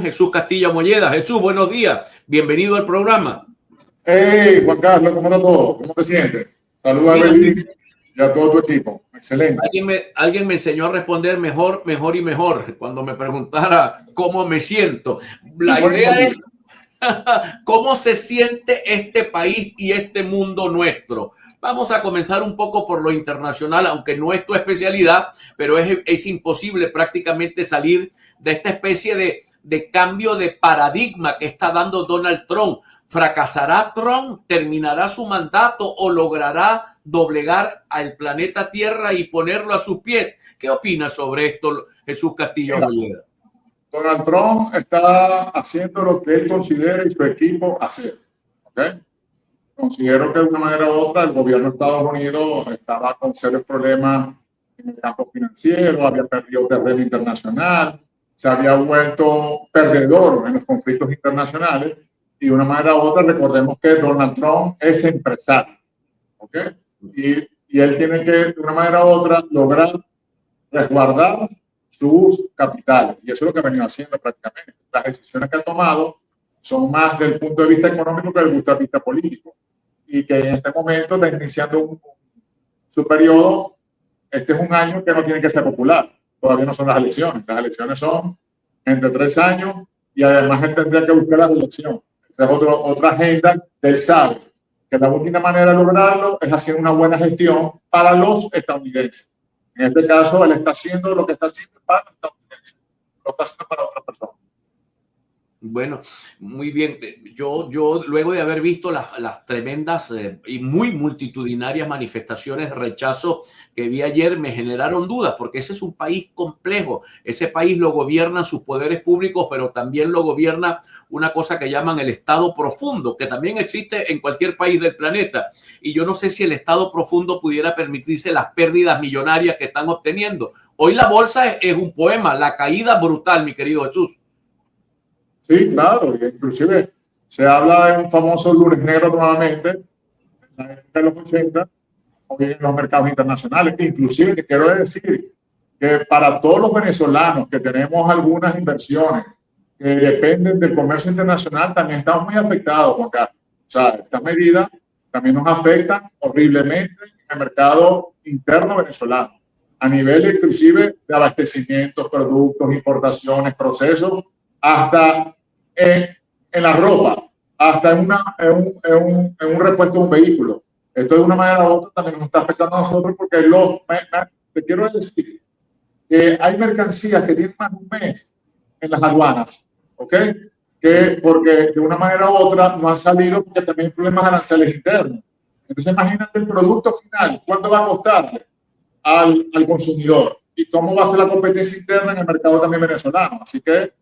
Jesús Castillo Molleda. Jesús, buenos días. Bienvenido al programa. Hey, Juan Carlos, ¿cómo está todo? ¿Cómo te sientes? Saludos a Belín y a todo tu equipo. Excelente. Alguien me enseñó a responder mejor, mejor y mejor cuando me preguntara cómo me siento. La idea es cómo se siente este país y este mundo nuestro. Vamos a comenzar un poco por lo internacional, aunque no es tu especialidad, pero es imposible prácticamente salir de esta especie de cambio de paradigma que está dando Donald Trump. ¿Fracasará Trump? ¿Terminará su mandato o logrará doblegar al planeta Tierra y ponerlo a sus pies? ¿Qué opinas sobre esto, Jesús Castillo Molleda? Donald Trump está haciendo lo que él considera y su equipo hacer. ¿Okay? Considero que de una manera u otra el gobierno de Estados Unidos estaba con serios problemas en el campo financiero, había perdido terreno internacional, se había vuelto perdedor en los conflictos internacionales y de una manera u otra recordemos que Donald Trump es empresario. ¿Okay? Y él tiene que de una manera u otra lograr resguardar sus capitales. Y eso es lo que ha venido haciendo prácticamente. Las decisiones que ha tomado son más del punto de vista económico que del punto de vista político. Y que en este momento está iniciando su periodo. Este es un año que no tiene que ser popular. Todavía no son las elecciones. Las elecciones son entre 3 años y además él tendría que buscar la reelección. Esa es otra agenda del sabe que la única manera de lograrlo es hacer una buena gestión para los estadounidenses. En este caso, él está haciendo lo que está haciendo para los estadounidenses, lo está haciendo para otras personas. Bueno, muy bien. Yo luego de haber visto las tremendas y muy multitudinarias manifestaciones de rechazo que vi ayer, me generaron dudas, porque ese es un país complejo. Ese país lo gobiernan sus poderes públicos, pero también lo gobierna una cosa que llaman el Estado profundo, que también existe en cualquier país del planeta. Y yo no sé si el Estado profundo pudiera permitirse las pérdidas millonarias que están obteniendo. Hoy la bolsa es un poema, la caída brutal, mi querido Jesús. Sí, claro, inclusive se habla de un famoso lunes negro nuevamente, en la época de los 80, o bien en los mercados internacionales. Inclusive te quiero decir que para todos los venezolanos que tenemos algunas inversiones que dependen del comercio internacional, también estamos muy afectados, Juan Carlos. O sea, estas medidas también nos afectan horriblemente en el mercado interno venezolano, a nivel inclusive de abastecimientos, productos, importaciones, procesos, hasta en la ropa, hasta en un repuesto de un vehículo. Esto de una manera u otra también nos está afectando a nosotros porque te quiero decir que hay mercancías que tienen más de un mes en las aduanas, ¿ok? Porque de una manera u otra no han salido porque también hay problemas aranceles internos. Entonces imagínate el producto final, ¿cuánto va a costarle al consumidor? Y cómo va a ser la competencia interna en el mercado también venezolano. Así que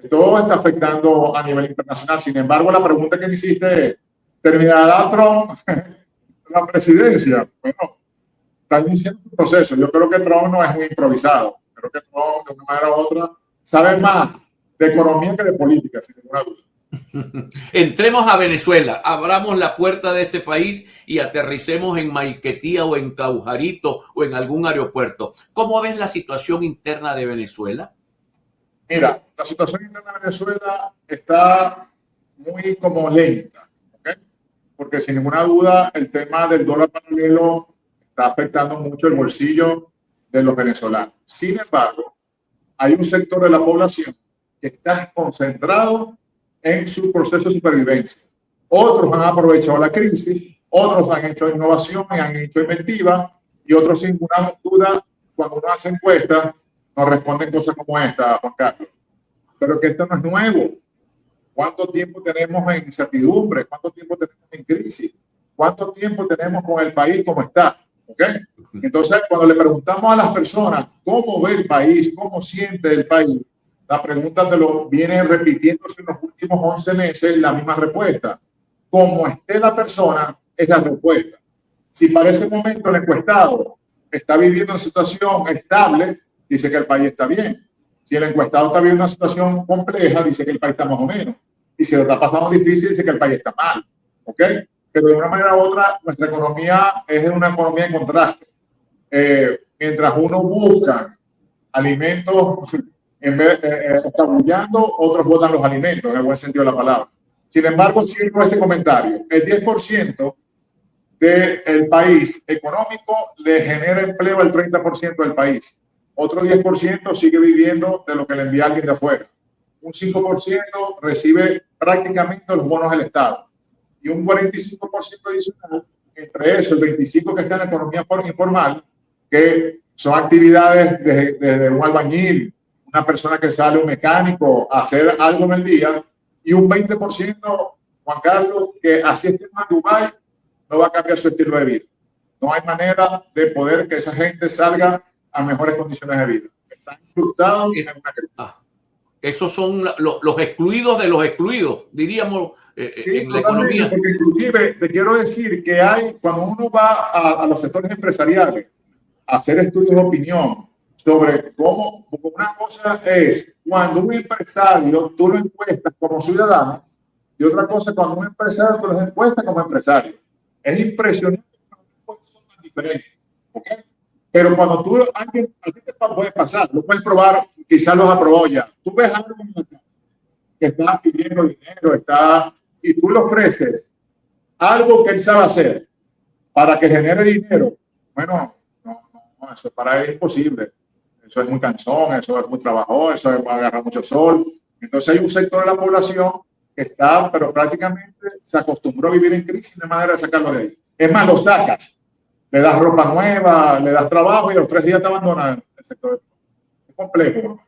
todo está afectando a nivel internacional. Sin embargo, la pregunta que me hiciste es, ¿terminará Trump la presidencia? Bueno, está iniciando un proceso. Yo creo que Trump no es muy improvisado. Creo que Trump, de una manera u otra, sabe más de economía que de política, sin ninguna duda. Entremos a Venezuela, abramos la puerta de este país y aterricemos en Maiquetía o en Caujarito o en algún aeropuerto. ¿Cómo ves la situación interna de Venezuela? Mira, la situación interna de Venezuela está muy como lenta, ¿okay? Porque sin ninguna duda el tema del dólar paralelo está afectando mucho el bolsillo de los venezolanos. Sin embargo, hay un sector de la población que está concentrado en su proceso de supervivencia. Otros han aprovechado la crisis, otros han hecho innovación y han hecho inventiva, y otros sin ninguna duda, cuando uno hace encuestas, nos responden cosas como esta, Juan Carlos. Pero que esto no es nuevo. ¿Cuánto tiempo tenemos en incertidumbre? ¿Cuánto tiempo tenemos en crisis? ¿Cuánto tiempo tenemos con el país como está? ¿Okay? Entonces, cuando le preguntamos a las personas cómo ve el país, cómo siente el país, la pregunta te lo viene repitiéndose en los últimos 11 meses la misma respuesta. Como esté la persona, es la respuesta. Si para ese momento el encuestado está viviendo una situación estable, dice que el país está bien. Si el encuestado está viviendo una situación compleja, dice que el país está más o menos. Y si lo está pasando difícil, dice que el país está mal. ¿Ok? Pero de una manera u otra, nuestra economía es una economía en contraste. Mientras uno busca alimentos escabullando, otros botan los alimentos, en el buen sentido de la palabra. Sin embargo, cierro este comentario. El 10% del país económico le genera empleo al 30% del país. Otro 10% sigue viviendo de lo que le envía alguien de afuera. Un 5% recibe prácticamente los bonos del Estado. Y un 45% adicional, entre eso, el 25% que está en la economía informal, que son actividades desde un albañil, una persona que sale, un mecánico, a hacer algo en el día, y un 20%, Juan Carlos, que así estemos en Dubái, no va a cambiar su estilo de vida. No hay manera de poder que esa gente salga a mejores condiciones de vida. Están incrustados en una crisis. Esos son los excluidos de los excluidos, diríamos, sí, en la economía. Porque inclusive te quiero decir que hay, cuando uno va a los sectores empresariales a hacer estudios de opinión sobre cómo, una cosa es cuando un empresario tú lo encuestas como ciudadano y otra cosa cuando un empresario tú lo encuestas como empresario. Es impresionante que los encuestas son tan diferentes, ¿okay? Pero cuando tú, a ti te puede pasar, lo puedes probar, quizás los aprobó ya. Tú ves algo que está pidiendo dinero, y tú le ofreces algo que él sabe hacer para que genere dinero. Bueno, no, eso para él es imposible. Eso es muy cansón, eso es muy trabajoso, eso va a agarrar mucho sol. Entonces hay un sector de la población que está, pero prácticamente se acostumbró a vivir en crisis de manera de sacarlo de ahí. Es más, lo sacas, le das ropa nueva, le das trabajo y a los 3 días te abandonan el sector. Es complejo.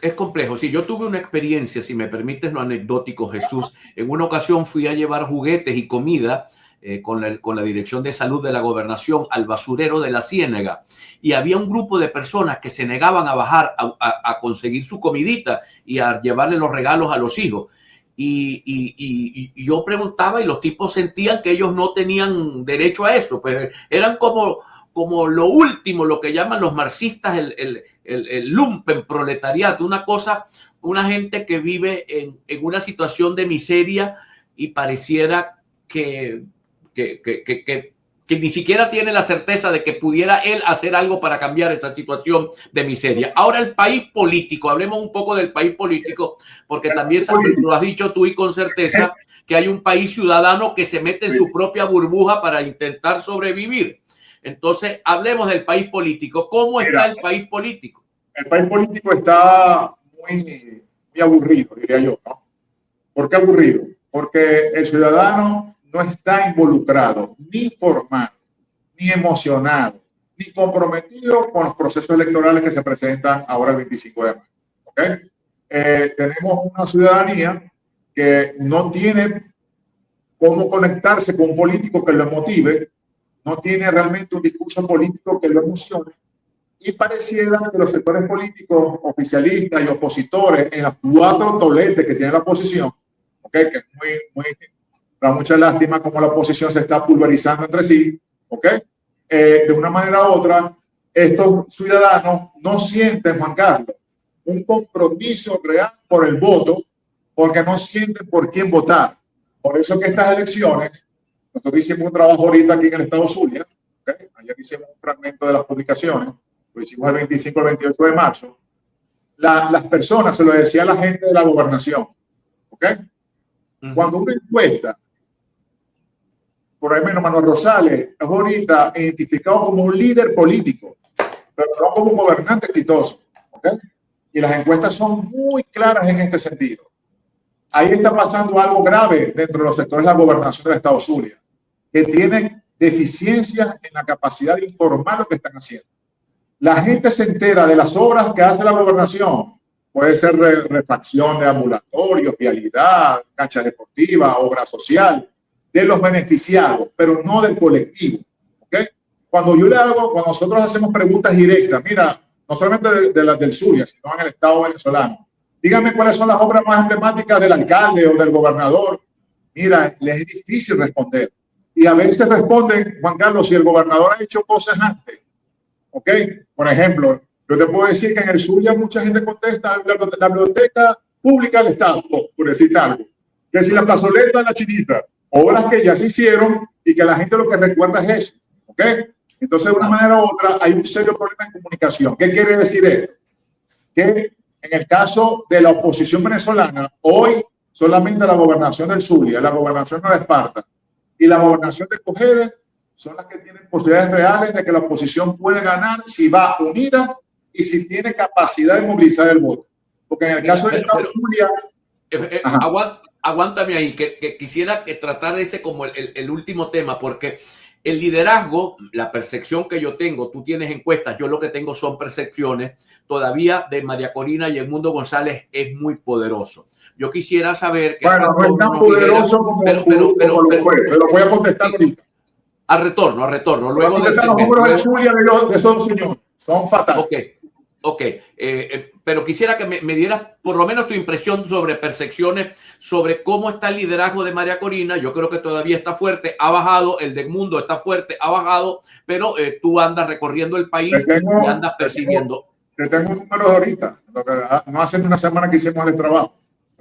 Es complejo. Sí, yo tuve una experiencia, si me permites lo anecdótico, Jesús. En una ocasión fui a llevar juguetes y comida con la Dirección de Salud de la Gobernación al basurero de la Ciénega, y había un grupo de personas que se negaban a bajar a conseguir su comidita y a llevarle los regalos a los hijos. Y yo preguntaba y los tipos sentían que ellos no tenían derecho a eso. Pues eran como lo último, lo que llaman los marxistas el lumpen proletariado, una gente que vive en una situación de miseria y pareciera que ni siquiera tiene la certeza de que pudiera él hacer algo para cambiar esa situación de miseria. Ahora el país político, hablemos un poco del país político, porque también lo has dicho tú y con certeza, que hay un país ciudadano que se mete en su propia burbuja para intentar sobrevivir. Entonces, hablemos del país político. ¿Cómo está el país político? El país político está muy aburrido, diría yo, ¿no? ¿Por qué aburrido? Porque el ciudadano no está involucrado, ni formado, ni emocionado, ni comprometido con los procesos electorales que se presentan ahora el 25 de mayo. ¿Okay? Tenemos una ciudadanía que no tiene cómo conectarse con un político que lo motive, no tiene realmente un discurso político que lo emocione, y pareciera que los sectores políticos oficialistas y opositores en las 4 toletes que tiene la oposición, ¿okay? Que es da mucha lástima cómo la oposición se está pulverizando entre sí, ¿okay? De una manera u otra, estos ciudadanos no sienten, Juan Carlos, un compromiso real por el voto, porque no sienten por quién votar. Por eso que estas elecciones, nosotros hicimos un trabajo ahorita aquí en el estado Zulia, ¿okay? Ayer hicimos un fragmento de las publicaciones, lo hicimos el 25 al 28 de marzo. Las personas, se lo decía a la gente de la gobernación, ¿ok? Cuando uno encuesta, por ejemplo, Manuel Rosales es ahorita identificado como un líder político, pero no como un gobernante exitoso, ¿ok? Y las encuestas son muy claras en este sentido. Ahí está pasando algo grave dentro de los sectores de la gobernación del estado Zulia, que tienen deficiencias en la capacidad de informar lo que están haciendo. La gente se entera de las obras que hace la gobernación. Puede ser refacción de ambulatorios, vialidad, cancha deportiva, obra social, de los beneficiados, pero no del colectivo. ¿Okay? Cuando nosotros hacemos preguntas directas, mira, no solamente de las del Zulia, sino en el estado venezolano, díganme cuáles son las obras más emblemáticas del alcalde o del gobernador. Mira, les es difícil responder. Y a veces responden, Juan Carlos, si el gobernador ha hecho cosas antes. ¿Ok? Por ejemplo, yo te puedo decir que en el Zulia mucha gente contesta la biblioteca pública del Estado, por decirte algo. Que si la plazoleta de la Chinita, obras que ya se hicieron y que la gente lo que recuerda es eso. ¿Ok? Entonces, de una manera u otra, hay un serio problema en comunicación. ¿Qué quiere decir esto? Que En el caso de la oposición venezolana, hoy solamente la gobernación del Zulia, la gobernación de Esparta y la gobernación de Cojedes son las que tienen posibilidades reales de que la oposición puede ganar si va unida y si tiene capacidad de movilizar el voto. Porque en el caso del Estado Zulia... Aguántame ahí, que quisiera tratar ese como el último tema, porque el liderazgo, la percepción que yo tengo, tú tienes encuestas, yo lo que tengo son percepciones, todavía de María Corina y Edmundo González es muy poderoso. Yo quisiera saber que... Bueno, no es tan poderoso como lo fue, pero voy a contestar ahorita. A retorno. Luego de los números de Zulia de esos señores son fatales. Ok, pero quisiera que me dieras por lo menos tu impresión sobre percepciones, sobre cómo está el liderazgo de María Corina. Yo creo que todavía está fuerte, ha bajado, el de Edmundo está fuerte, ha bajado, pero tú andas recorriendo el país y andas persiguiendo. Te tengo números ahorita, no hace una semana que hicimos el trabajo.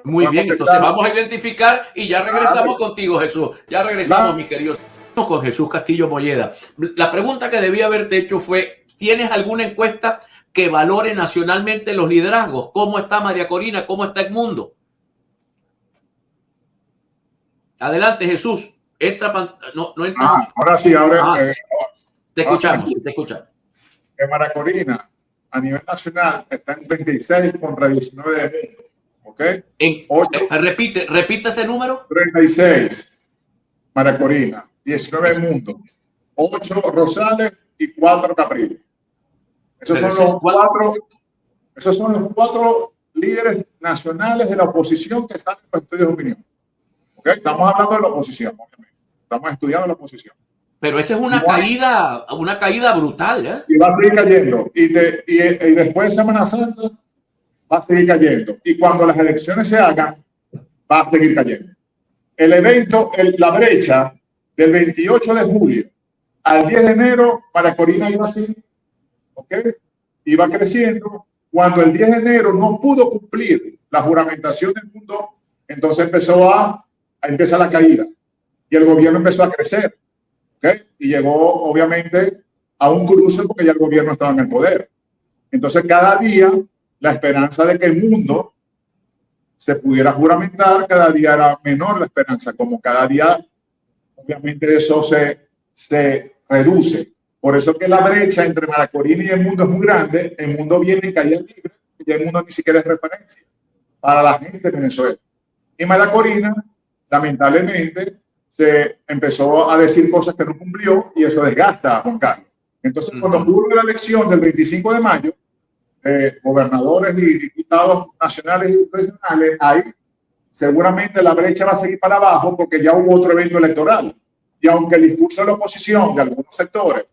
Muy bien, entonces vamos a identificar y ya regresamos contigo, Jesús. Ya regresamos, mi querido. Con Jesús Castillo Molleda. La pregunta que debía haberte hecho fue, ¿tienes alguna encuesta que valore nacionalmente los liderazgos? ¿Cómo está María Corina? ¿Cómo está Edmundo? Adelante, Jesús. Entra. No entra. Ahora sí, te escuchamos. María Corina, a nivel nacional, está en 26 contra 19 de enero. ¿Ok? Repite ese número. 36, María Corina. 19 Edmundo, 8 Rosales y 4 Capriles. Esos son los cuatro líderes nacionales de la oposición que están en los estudios de opinión. ¿Okay? Estamos hablando de la oposición, obviamente. Estamos estudiando la oposición. Pero esa es una caída brutal, ¿eh? Y va a seguir cayendo. Y después de Semana Santa va a seguir cayendo. Y cuando las elecciones se hagan, va a seguir cayendo. El evento, la brecha del 28 de julio al 10 de enero, María Corina iba así, ¿ok? Iba creciendo. Cuando el 10 de enero no pudo cumplir la juramentación del mundo, entonces empezó a empezar la caída y el gobierno empezó a crecer, ¿ok? Y llegó obviamente a un cruce porque ya el gobierno estaba en el poder. Entonces cada día la esperanza de que el mundo se pudiera juramentar, cada día era menor la esperanza, como cada día obviamente eso se reduce. Por eso que la brecha entre María Corina y el mundo es muy grande. El mundo viene en caída libre y el mundo ni siquiera es referencia para la gente de Venezuela. Y María Corina, lamentablemente, se empezó a decir cosas que no cumplió y eso desgasta a Juan Carlos. Entonces, cuando hubo la elección del 25 de mayo, gobernadores y diputados nacionales y regionales, ahí seguramente la brecha va a seguir para abajo porque ya hubo otro evento electoral. Y aunque el discurso de la oposición de algunos sectores,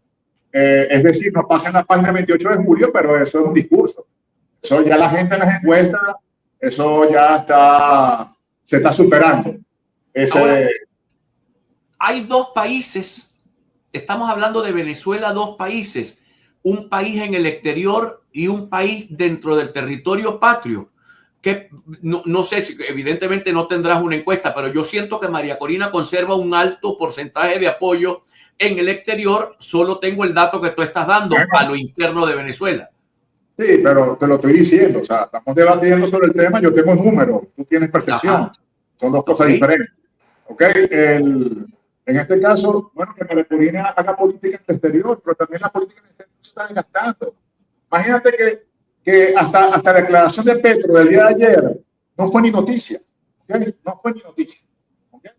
es decir, no pasa en la página 28 de julio, pero eso es un discurso. Eso ya la gente en las encuestas, eso ya se está superando. Ahora, hay dos países, estamos hablando de Venezuela, dos países, un país en el exterior y un país dentro del territorio patrio. Que no sé si evidentemente no tendrás una encuesta, pero yo siento que María Corina conserva un alto porcentaje de apoyo en el exterior. Solo tengo el dato que tú estás dando a lo interno de Venezuela. Sí, pero te lo estoy diciendo, o sea, estamos debatiendo sobre el tema, yo tengo números, tú tienes percepción. Ajá. Son dos cosas diferentes. ¿Ok? En este caso, bueno, que María Corina haga política en el exterior, pero también la política en el exterior se está desgastando. Imagínate que hasta la declaración de Petro del día de ayer no fue ni noticia. ¿Okay? No fue ni noticia. ¿Okay?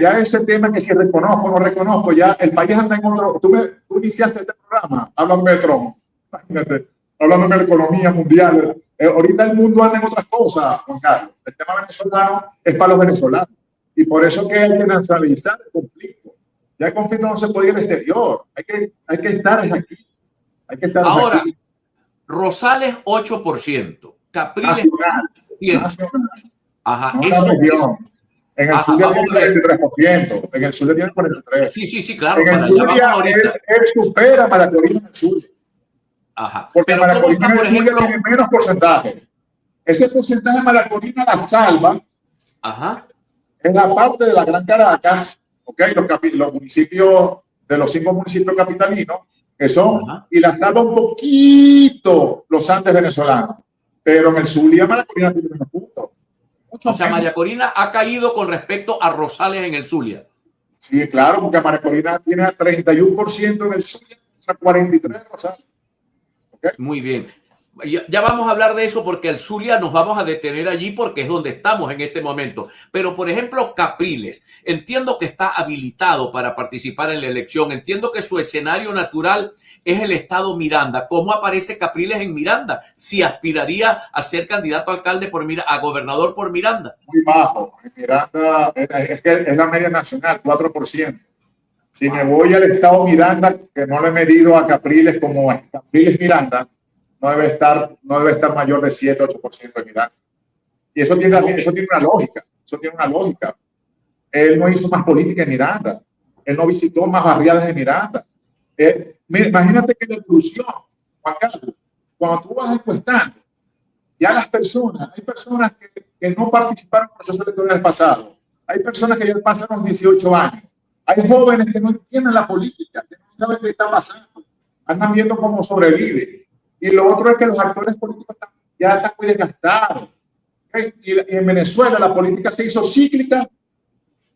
Ya ese tema que si reconozco o no reconozco, ya el país anda en otro... Tú iniciaste este programa hablándome de Trump, imagínate, hablándome de la economía mundial. Ahorita el mundo anda en otras cosas, Juan Carlos. El tema venezolano es para los venezolanos. Y por eso que hay que nacionalizar el conflicto. Ya el conflicto no se puede ir al exterior. Hay que estar aquí. Hay que estar ahora, aquí. Rosales 8%, Capriles nacional. Ajá, no eso región. En el sur tiene 43%, en el sur tiene 43%. Sí, claro. En el sur él supera a María Corina en el sur. Ajá. Porque María Corina en el sur tiene menos porcentaje. Ese porcentaje de María Corina la salva. Ajá. En la parte de la Gran Caracas, ¿okay? Los municipios de los 5 municipios capitalinos, que son, y la salva un poquito los Andes venezolanos. Pero en el Zulia, María Corina tiene menos puntos. O sea, María Corina ha caído con respecto a Rosales en el Zulia. Sí, claro, porque María Corina tiene 31% en el Zulia, o sea, 43% de Rosales. ¿Okay? Muy bien. Ya vamos a hablar de eso porque el Zulia nos vamos a detener allí porque es donde estamos en este momento. Pero, por ejemplo, Capriles, entiendo que está habilitado para participar en la elección. Entiendo que su escenario natural es el estado Miranda. ¿Cómo aparece Capriles en Miranda? Si aspiraría a ser candidato a alcalde a gobernador por Miranda. Muy bajo. En Miranda es que es la media nacional, 4%. Si me voy al estado Miranda, que no le he medido a Capriles como a Capriles Miranda, no debe estar mayor de 7-8% de Miranda. Y eso tiene una lógica. Eso tiene una lógica. Él no hizo más política en Miranda. Él no visitó más barriadas en Miranda. Imagínate que la evolución, Juan Carlos, cuando tú vas encuestando, ya hay personas que no participaron en el proceso electoral pasado. Hay personas que ya pasan los 18 años. Hay jóvenes que no entienden la política, que no saben qué está pasando. Andan viendo cómo sobrevive. Y lo otro es que los actores políticos ya están muy desgastados. ¿Okay? Y en Venezuela la política se hizo cíclica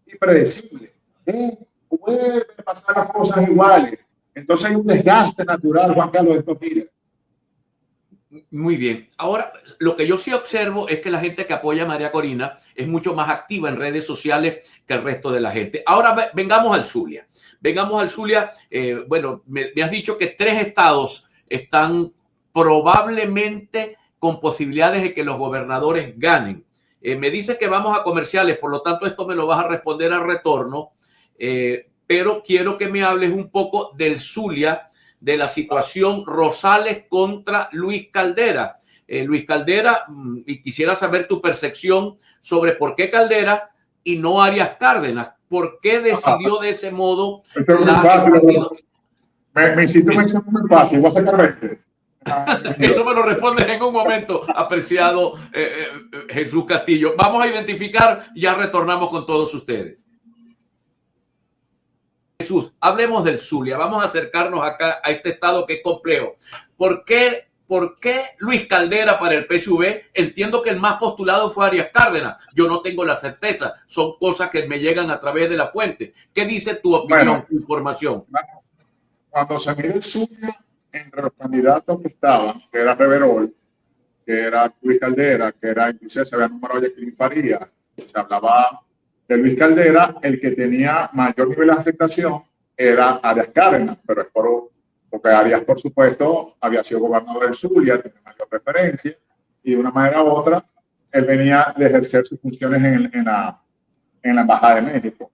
y predecible. Pueden pasar las cosas iguales. Entonces hay un desgaste natural, Juan Carlos, de estos días. Muy bien. Ahora, lo que yo sí observo es que la gente que apoya a María Corina es mucho más activa en redes sociales que el resto de la gente. Ahora vengamos al Zulia. Bueno, me has dicho que 3 estados están probablemente con posibilidades de que los gobernadores ganen. Me dice que vamos a comerciales, por lo tanto esto me lo vas a responder al retorno, pero quiero que me hables un poco del Zulia, de la situación Rosales contra Luis Caldera. Luis Caldera, y quisiera saber tu percepción sobre por qué Caldera y no Arias Cárdenas. ¿Por qué decidió de ese modo? Eso es muy fácil. Me hiciste un examen muy fácil. Voy a sacar 20. Eso me lo respondes en un momento, apreciado Jesús Castillo. Vamos a identificar, ya retornamos con todos ustedes. Jesús, hablemos del Zulia. Vamos a acercarnos acá a este estado que es complejo. ¿Por qué Luis Caldera para el PSV? Entiendo que el más postulado fue Arias Cárdenas. Yo no tengo la certeza. Son cosas que me llegan a través de la fuente. ¿Qué dice tu opinión, tu información? Cuando se mide el Zulia, entre los candidatos que estaban, que era Reverol, que era Luis Caldera, que era inclusive se había nombrado Jacqueline Faría, se hablaba de Luis Caldera, el que tenía mayor nivel de aceptación era Arias Cárdenas, pero es porque Arias, por supuesto, había sido gobernador del Zulia, tenía mayor referencia, y de una manera u otra, él venía de ejercer sus funciones en la Embajada de México.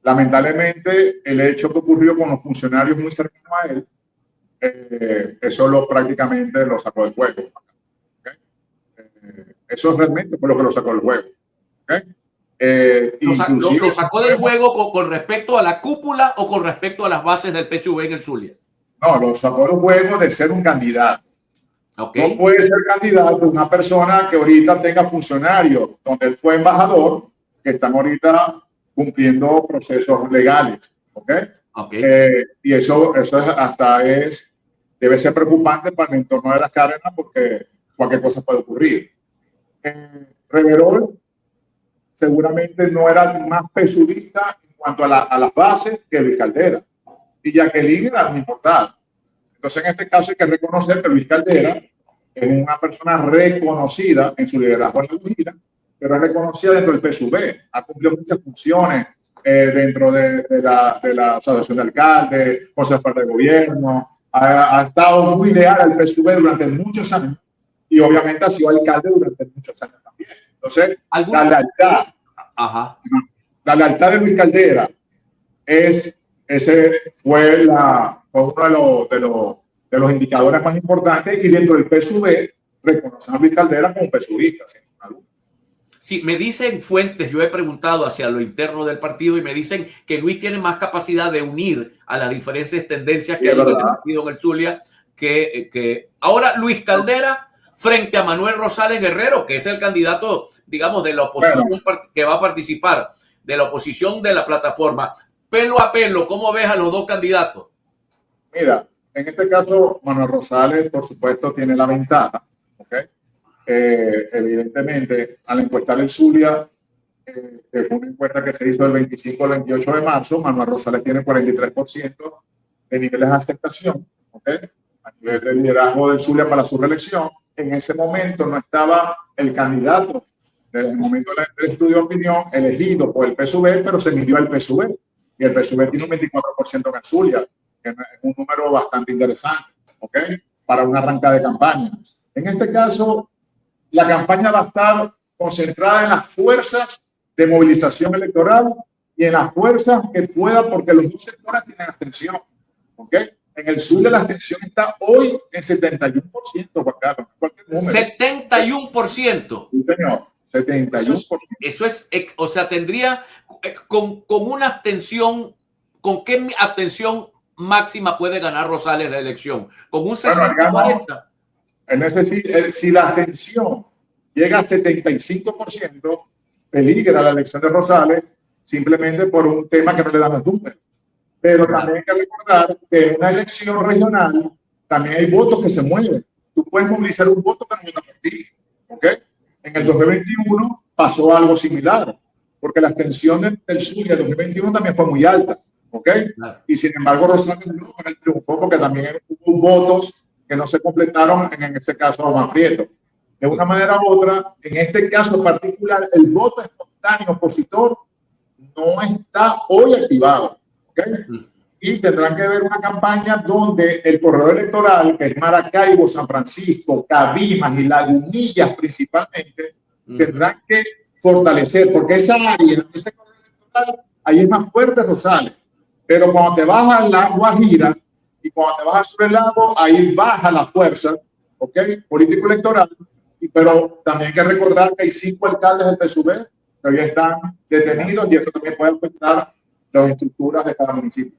Lamentablemente, el hecho que ocurrió con los funcionarios muy cercanos a él, eso prácticamente lo sacó del juego. ¿Okay? Eso realmente fue lo que lo sacó del juego. ¿Okay? ¿Lo sacó del juego con respecto a la cúpula o con respecto a las bases del PSV en el Zulia? No, lo sacó del juego de ser un candidato. Okay. No puede ser candidato una persona que ahorita tenga funcionarios, donde él fue embajador, que están ahorita cumpliendo procesos legales. ¿Okay? Y eso debe ser preocupante para el entorno de las Cárdenas porque cualquier cosa puede ocurrir. Reverol seguramente no era más pesudista en cuanto a las bases que Luis Caldera. Y Jacqueline era muy importante. Entonces, en este caso hay que reconocer que Luis Caldera es una persona reconocida en su liderazgo en la gira, pero es reconocida dentro del PSV. Ha cumplido muchas funciones dentro de la asociación de alcaldes, consejos de gobierno. Ha estado muy leal al PSV durante muchos años y obviamente ha sido alcalde durante muchos años también. Entonces, la lealtad de Luis Caldera fue uno de los indicadores más importantes, y dentro del PSV reconocen a Luis Caldera como PSVista. Sí, me dicen fuentes, yo he preguntado hacia lo interno del partido y me dicen que Luis tiene más capacidad de unir a las diferentes tendencias que hay en el partido en el Zulia que ahora Luis Caldera frente a Manuel Rosales Guerrero, que es el candidato, digamos, de la oposición que va a participar, de la oposición de la plataforma. Pelo a pelo, ¿cómo ves a los dos candidatos? Mira, en este caso, Manuel Rosales, por supuesto, tiene la ventaja, ¿okay? Evidentemente, al encuestar el Zulia, fue una encuesta que se hizo el 25 al 28 de marzo, Manuel Rosales tiene 43% de niveles de aceptación, ¿okay? A nivel de liderazgo del Zulia para su reelección. En ese momento no estaba el candidato del momento del estudio de opinión elegido por el PSUV, pero se midió el PSUV y el PSUV tiene un 24% en el Zulia, que es un número bastante interesante, ¿ok? Para una arrancada de campaña. En este caso, la campaña va a estar concentrada en las fuerzas de movilización electoral y en las fuerzas que pueda, porque los dos sectores tienen abstención, ¿ok? En el sur de la abstención está hoy en 71%, Juan Carlos, cualquier número. 71%. Sí, señor, 71%. Eso es, o sea, tendría con una abstención, ¿con qué abstención máxima puede ganar Rosales la elección? ¿Con un 60-40? Si la abstención llega a 75%, peligra la elección de Rosales simplemente por un tema que no le dan los números. Pero también hay que recordar que en una elección regional también hay votos que se mueven. Tú puedes movilizar un voto que no vota por ti, ¿ok? En el 2021 pasó algo similar, porque la abstención del sur del 2021 también fue muy alta, ¿ok? Y sin embargo Rosales no ganó el triunfo porque también hubo votos que no se completaron, en ese caso a Manfrieto. De una manera u otra, en este caso particular, el voto espontáneo opositor no está hoy activado, ¿okay? Y tendrán que ver una campaña donde el corredor electoral, que es Maracaibo, San Francisco, Cabimas y Lagunillas principalmente, tendrán que fortalecer, porque esa área, ese corredor electoral, ahí es más fuerte Rosales. Pero cuando te vas a la Guajira y cuando te vas al sur del lago, ahí baja la fuerza, ¿ok? Político-electoral. Pero también hay que recordar que hay 5 alcaldes del PSUV que ya están detenidos y eso también puede afectar las estructuras de cada municipio.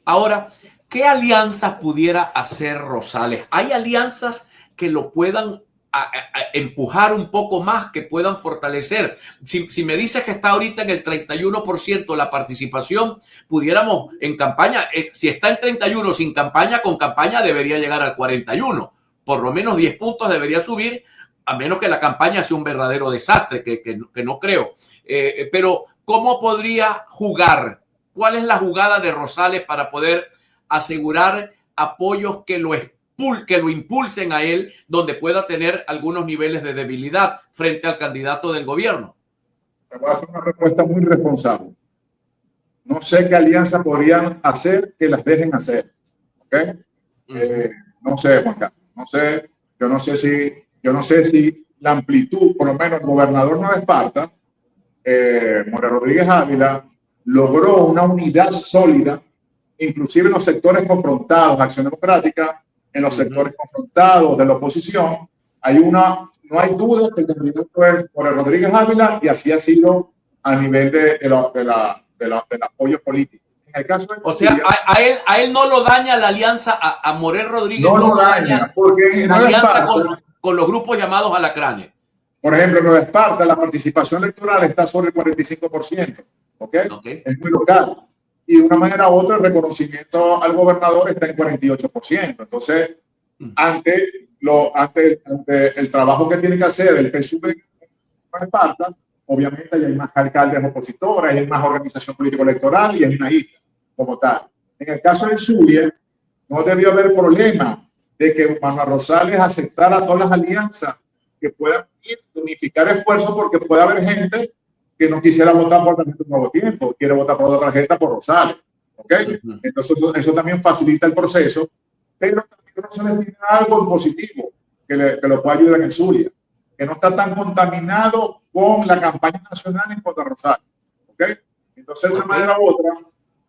Ahora, ¿qué alianzas pudiera hacer Rosales? ¿Hay alianzas que lo puedan a empujar un poco más, que puedan fortalecer? Si me dices que está ahorita en el 31% la participación, pudiéramos en campaña, si está en 31 sin campaña, con campaña debería llegar al 41. Por lo menos 10 puntos debería subir, a menos que la campaña sea un verdadero desastre, que no creo. Pero, ¿cómo podría jugar? ¿Cuál es la jugada de Rosales para poder asegurar apoyos que lo impulsen a él, donde pueda tener algunos niveles de debilidad frente al candidato del gobierno? Te voy a hacer una respuesta muy responsable. No sé qué alianza podrían hacer que las dejen hacer, ¿ok? No sé, Juan Carlos. No sé, yo no sé si la amplitud, por lo menos el gobernador Nueva Esparta, More Rodríguez Ávila, logró una unidad sólida, inclusive en los sectores confrontados, Acción Democrática, en los sectores confrontados de la oposición, no hay duda que el candidato es More Rodríguez Ávila y así ha sido a nivel del apoyo político. En el caso o sea, a él no lo daña la alianza, a Morel Rodríguez no lo daña, porque la alianza con los grupos llamados alacranes. Por ejemplo, en Nueva Esparta la participación electoral está sobre el 45%, ¿okay? Es muy local. Y de una manera u otra el reconocimiento al gobernador está en 48%. Entonces, ante el trabajo que tiene que hacer el PSUV en Nueva Esparta, obviamente hay más alcaldes opositores, hay más organización político-electoral y hay una isla como tal. En el caso del Zulia, no debió haber problema de que Manuel Rosales aceptara todas las alianzas que puedan unificar esfuerzos, porque puede haber gente que no quisiera votar por Tarjeta Nuevo Tiempo, quiere votar por otra tarjeta por Rosales, ¿ok? Entonces eso también facilita el proceso, pero también Rosales tiene algo positivo que lo puede ayudar en el Zulia, que no está tan contaminado con la campaña nacional en contra de Rosales, ¿ok? Entonces de una manera u otra,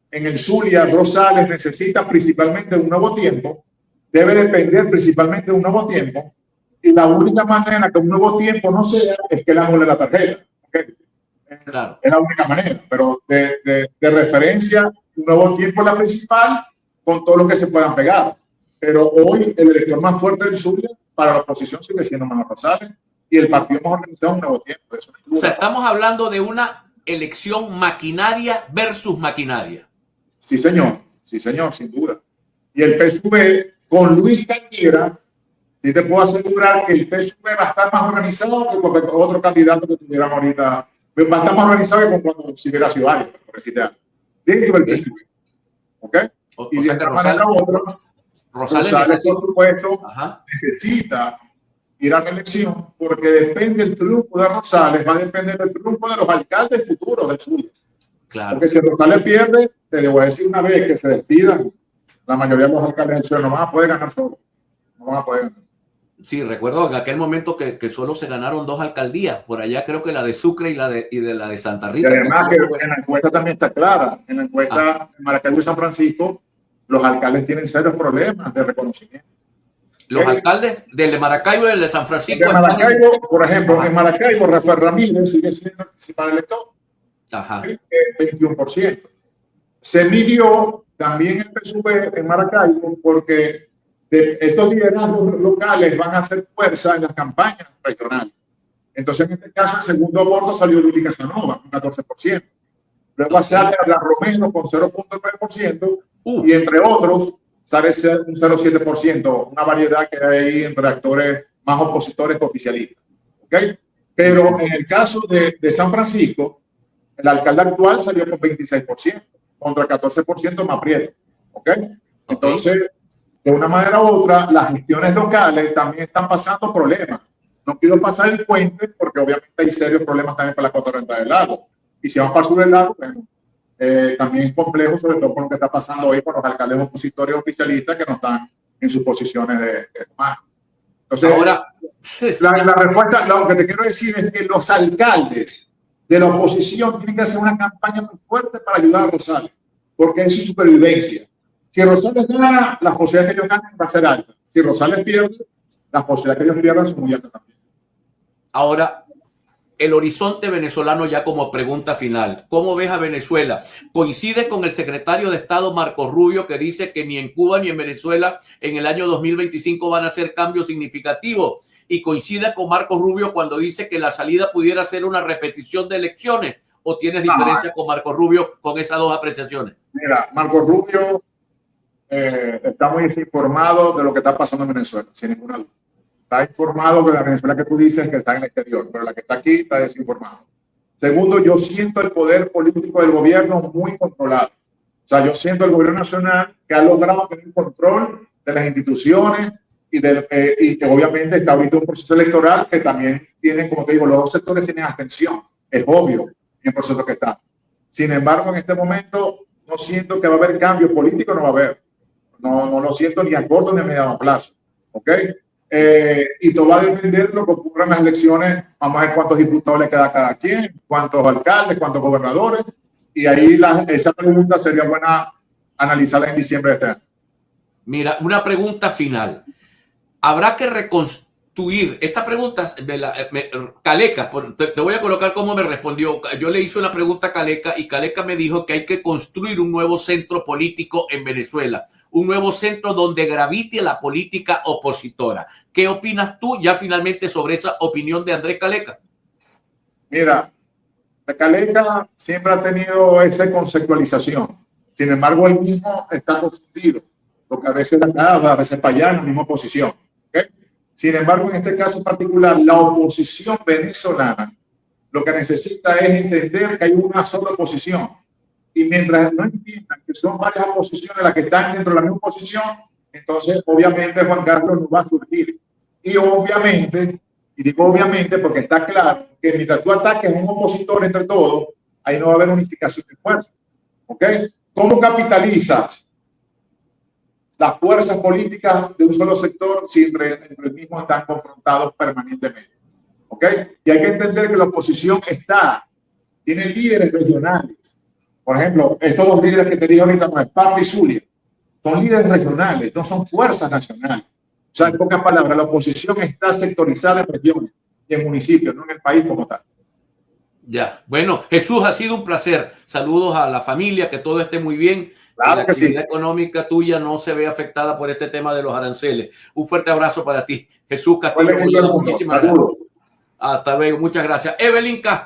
en el Zulia Rosales necesita principalmente un nuevo tiempo, debe depender principalmente de un nuevo tiempo, y la única manera que un nuevo tiempo no sea es que le anule la tarjeta. ¿Okay? Claro. Es la única manera, pero de referencia, un nuevo tiempo es la principal con todo lo que se puedan pegar. Pero hoy el elector más fuerte del Zulia para la oposición sigue siendo Manuel Rosales y el partido más organizado es un nuevo tiempo. Eso no, o sea, estamos hablando de una elección maquinaria versus maquinaria. Sí, señor, sin duda. Y el PSUV con Luis Cañera Sí te puedo asegurar que el PSUV va a estar más organizado que con otro candidato que tuviéramos ahorita. Va a estar más organizado que cuando si hubiera sido alguien, por decirte algo. Tiene que ver el PSUV. ¿Ok? Y de una manera u otra, Rosales por supuesto, necesita ir a la elección porque depende del triunfo de Rosales, va a depender del triunfo de los alcaldes futuros del sur. Claro. Porque si Rosales pierde, te voy a decir una vez que se despidan, la mayoría de los alcaldes del sur no van a poder ganar solo. No van a poder ganar. Sí, recuerdo en aquel momento que solo se ganaron 2 alcaldías, por allá creo que la de Sucre y la de Santa Rita. Y además que en la encuesta también está clara, en la encuesta de Maracaibo y San Francisco, los alcaldes tienen serios problemas de reconocimiento. Los alcaldes del de Maracaibo y del de San Francisco. En Maracaibo, por ejemplo, en Maracaibo, Rafael Ramírez sigue siendo el principal elector, 21%. Se midió también el PSUV en Maracaibo porque estos liderazgos locales van a hacer fuerza en las campañas regionales. Entonces, en este caso, el segundo voto salió Luli Casanova, con 14%. Luego sale a Romero con 0.9%, y entre otros sale un 0.7%, una variedad que hay ahí entre actores más opositores que oficialistas. ¿Okay? Pero en el caso de San Francisco, el alcalde actual salió con 26%, contra el 14% más prieto. ¿Okay? Entonces, de una manera u otra, las gestiones locales también están pasando problemas. No quiero pasar el puente porque obviamente hay serios problemas también para la Costa Renta del Lago. Y si vamos para el sur del lago, bueno, también es complejo, sobre todo con lo que está pasando hoy con los alcaldes opositores oficialistas que no están en sus posiciones de mano. Entonces, ahora, la respuesta, lo que te quiero decir es que los alcaldes de la oposición tienen que hacer una campaña muy fuerte para ayudar a Rosales, porque es su supervivencia. Si Rosales gana, las posibilidades que ellos ganen va a ser alta. Si Rosales pierde, las posibilidades que ellos pierdan son muy altas también. Ahora, el horizonte venezolano ya como pregunta final. ¿Cómo ves a Venezuela? ¿Coincide con el secretario de Estado Marco Rubio que dice que ni en Cuba ni en Venezuela en el año 2025 van a hacer cambios significativos? ¿Y coincide con Marco Rubio cuando dice que la salida pudiera ser una repetición de elecciones? ¿O tienes diferencia con Marco Rubio con esas dos apreciaciones? Mira, Marco Rubio está muy desinformado de lo que está pasando en Venezuela, sin ninguna duda. Está informado de la Venezuela que tú dices que está en el exterior, pero la que está aquí está desinformado. Segundo, yo siento el poder político del gobierno muy controlado. O sea, yo siento el gobierno nacional que ha logrado tener control de las instituciones y que obviamente está ahorita un proceso electoral que también tiene, como te digo, los dos sectores tienen atención. Es obvio en el proceso que está. Sin embargo, en este momento no siento que va a haber cambio político, no va a haber. No lo siento ni a corto ni a mediano plazo. ¿Ok? Y todo va a depender de lo que ocurra en las elecciones. Vamos a ver cuántos diputados le queda a cada quien, cuántos alcaldes, cuántos gobernadores. Y ahí esa pregunta sería buena analizarla en diciembre de este año. Mira, una pregunta final. ¿Habrá que reconstruir? Esta pregunta, Caleca, te voy a colocar cómo me respondió. Yo le hice una pregunta a Caleca y Caleca me dijo que hay que construir un nuevo centro político en Venezuela. Un nuevo centro donde gravite la política opositora. ¿Qué opinas tú ya finalmente sobre esa opinión de Andrés Caleca? Mira, Caleca siempre ha tenido esa conceptualización. Sin embargo, él mismo está confundido, porque a veces de acá, a veces para allá, en la misma posición. ¿Okay? Sin embargo, en este caso particular, la oposición venezolana lo que necesita es entender que hay una sola oposición. Y mientras no entiendan que son varias oposiciones las que están dentro de la misma oposición, entonces obviamente Juan Carlos no va a surgir. Y obviamente, y digo obviamente porque está claro que mientras tú ataques a un opositor entre todos, ahí no va a haber unificación de fuerzas. ¿Ok? ¿Cómo capitalizas las fuerzas políticas de un solo sector si entre el mismo están confrontados permanentemente? ¿Ok? Y hay que entender que la oposición tiene líderes regionales. Por ejemplo, estos dos líderes que te dije ahorita, Esparta y Zulia, son líderes regionales, no son fuerzas nacionales. O sea, en pocas palabras, la oposición está sectorizada en regiones y en municipios, no en el país como tal. Ya, bueno, Jesús, ha sido un placer. Saludos a la familia, que todo esté muy bien. Claro la actividad económica tuya no se ve afectada por este tema de los aranceles. Un fuerte abrazo para ti, Jesús Castillo. Muchísimas gracias. Hasta luego, muchas gracias. Evelyn Castro.